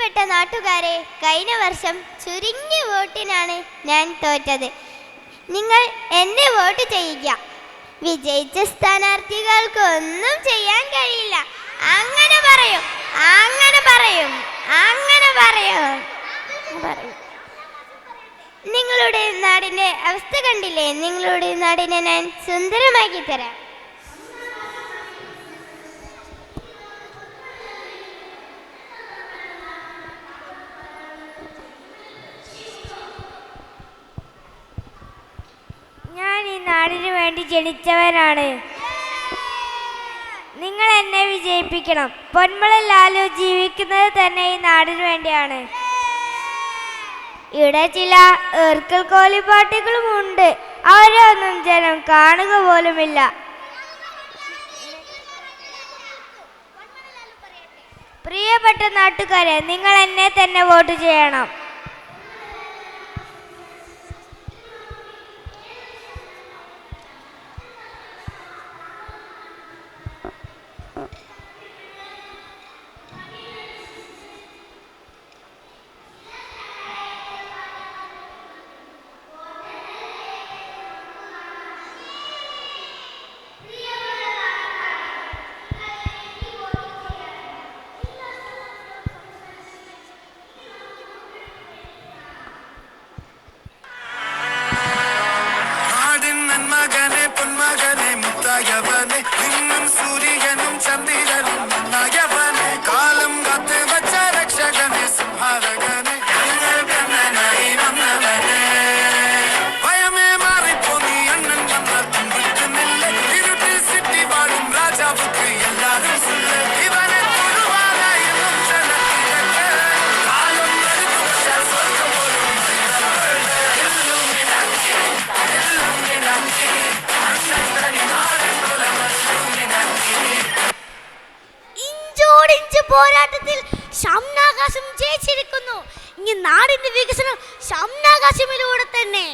പ്രിയപ്പെട്ട നാട്ടുകാരെ, കഴിഞ്ഞ വർഷം ചുരുങ്ങിയ വോട്ടിനാണ് ഞാൻ തോറ്റത്. നിങ്ങൾ എന്നെ വോട്ട് ചെയ്യുക. വിജയിച്ച സ്ഥാനാർത്ഥികൾക്ക് ഒന്നും ചെയ്യാൻ കഴിയില്ല. അങ്ങനെ പറയും, അങ്ങനെ പറയും, അങ്ങനെ പറയും. നിങ്ങളുടെ നാടിന്റെ അവസ്ഥ കണ്ടില്ലേ? നിങ്ങളുടെ നാടിനെ ഞാൻ സുന്ദരമാക്കി തരാം. ഞാൻ ഈ നാടിനു വേണ്ടി ജനിച്ചവനാണ്. നിങ്ങൾ എന്നെ വിജയിപ്പിക്കണം. പൊന്മുള ലാലു ജീവിക്കുന്നത് തന്നെ ഈ നാടിനു വേണ്ടിയാണ്. ഇവിടെ ചില ഏർക്കൽ കോലിപ്പാട്ടികളും ഉണ്ട്. അവരൊന്നും ജനം കാണുക പോലുമില്ല. പ്രിയപ്പെട്ട നാട്ടുകാരെ, നിങ്ങൾ എന്നെ തന്നെ വോട്ട് ചെയ്യണം. പോരാട്ടത്തിൽ ഷംനാകാശം ജയിച്ചിരിക്കുന്നു. ഇനി നാടിന്റെ വികസനം ഷംനാകാശമിലൂടെ തന്നെ.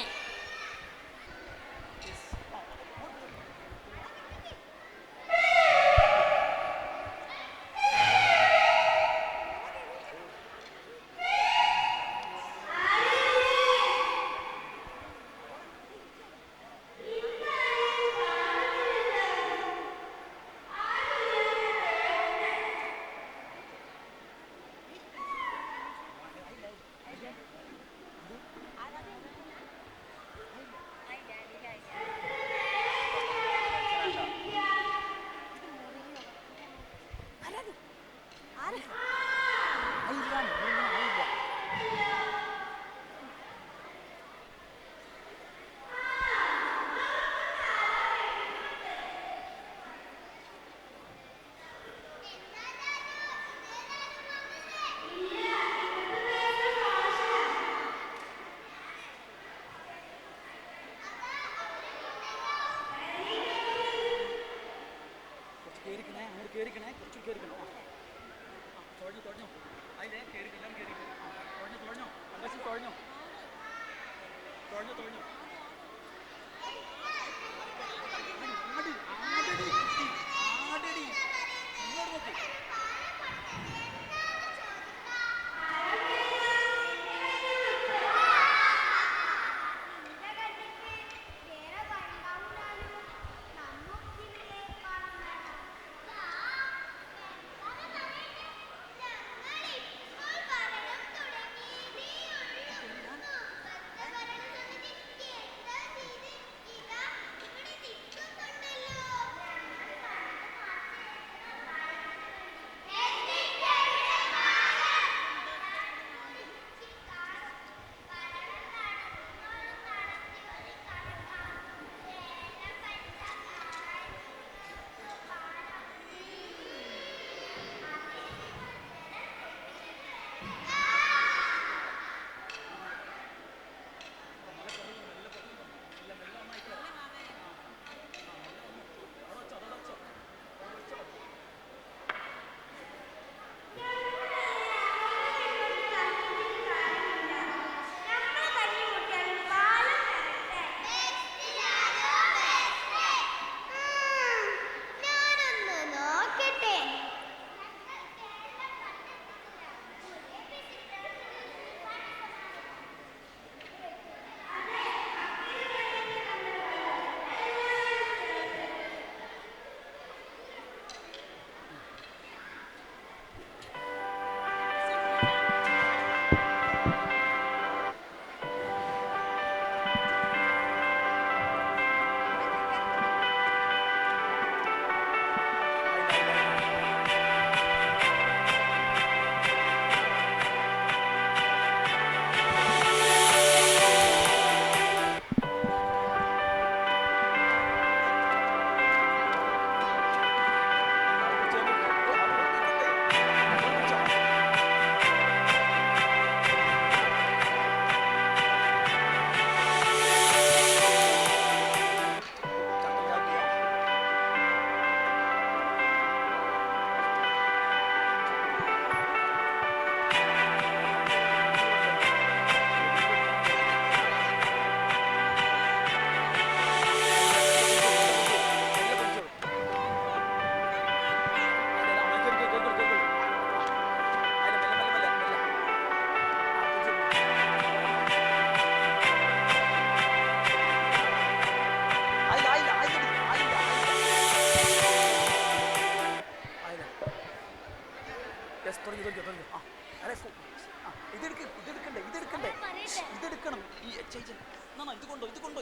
ഇതെടുക്കണം.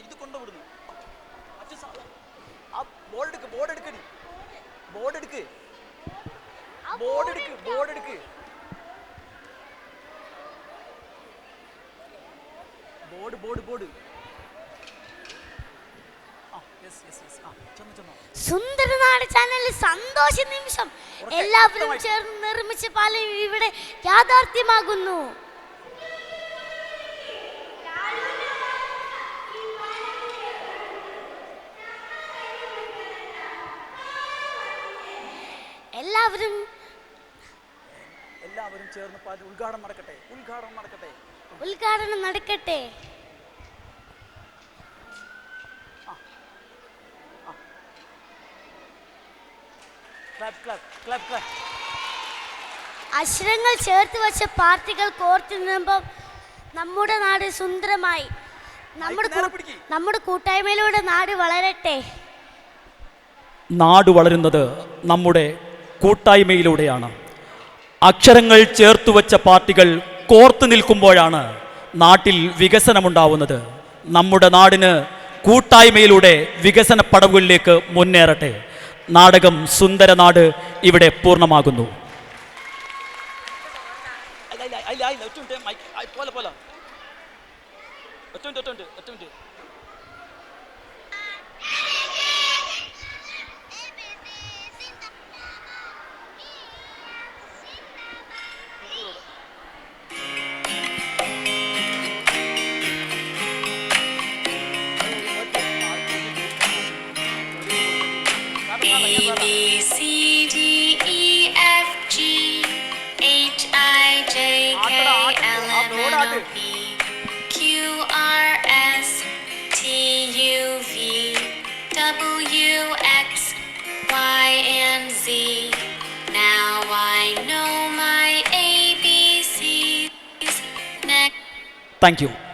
ഇത് കൊണ്ടോ വിടുന്നു. ആ ബോർഡ് എടുക്ക്. ബോർഡ് എടുക്ക്. സുന്ദരനാട് ചാനലിൽ സന്തോഷ നിമിഷം എല്ലാവരും ചേർന്ന് നിർമ്മിച്ച പാലം ഇവിടെ യാഥാർത്ഥ്യമാകുന്നു. എല്ലാവരും ചേർന്ന് ഉദ്ഘാടനം നടക്കട്ടെ. അക്ഷരങ്ങൾ ചേർത്ത് വെച്ച പാർട്ടികൾ കോർത്ത് നിന്നുമ്പോൾ നമ്മുടെ നാട് സുന്ദരമായി. നമ്മുടെ കൂട്ടായ്മയിലൂടെ നാട് വളരട്ടെ. നാട് വളരുന്നത് നമ്മുടെ കൂട്ടായ്മയിലൂടെയാണ്. അക്ഷരങ്ങൾ ചേർത്തുവച്ച പാർട്ടികൾ കോർത്തു നിൽക്കുമ്പോഴാണ് നാട്ടിൽ വികസനമുണ്ടാവുന്നത്. നമ്മുടെ നാടിന് കൂട്ടായ്മയിലൂടെ വികസന പടവുകളിലേക്ക് മുന്നേറട്ടെ. നാടകം സുന്ദരനാട് ഇവിടെ പൂർണ്ണമാകുന്നു. B, C, D, E, F, G, H, I, J, K, L, M, N, O, P, Q, R, S, T, U, V, W, X, Y, and Z. Now I know my ABCs. Next. Thank you.